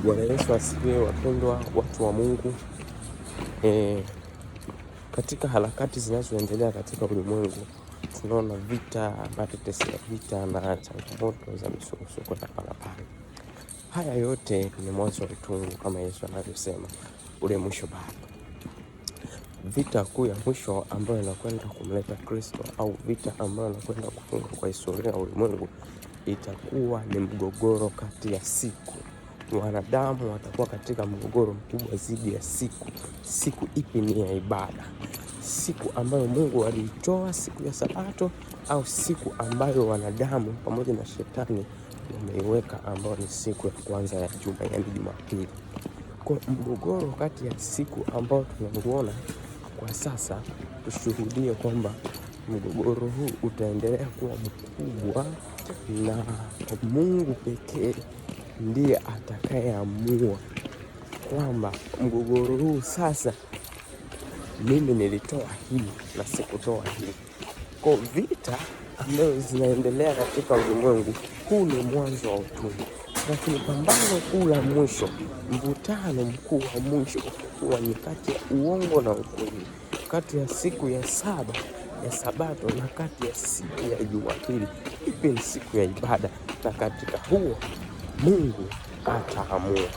Bwana Yesu asifiwe, wapendwa watu wa Mungu. Katika harakati zinazoendelea katika ulimwengu, tunaona vita, matetesi ya vita na changamoto za misukosuko na parapara. Haya yote ni mwanzo wa utungu, kama Yesu anavyosema, ule mwisho bado. Vita kuu ya mwisho ambayo inakwenda kumleta Kristo, au vita ambayo inakwenda kufunga kwa historia ya ulimwengu, itakuwa ni mgogoro kati ya siku. Wanadamu watakuwa katika mgogoro mkubwa zidi ya siku ipi ni ya ibada, siku ambayo Mungu aliitoa, siku ya Sabato, au siku ambayo wanadamu pamoja na shetani wameiweka, ambayo ni siku ya kwanza ya juma, yaani Jumapili. Kwa mgogoro kati ya siku ambayo tunauona kwa sasa, tushuhudie kwamba mgogoro huu utaendelea kuwa mkubwa, na Mungu pekee ndiye atakayeamua kwamba mgogoro huu sasa, mimi nilitoa hii na sikutoa hii. Kwa vita ambazo zinaendelea katika ulimwengu, huu ni mwanzo wa utungu. Lakini pambano kuu la mwisho, mvutano mkuu wa mwisho, huwa ni kati ya uongo na ukweli, kati ya siku ya saba ya Sabato na kati ya siku ya Jumapili, ipi ni siku ya ibada, na katika huo Mungu ataamua.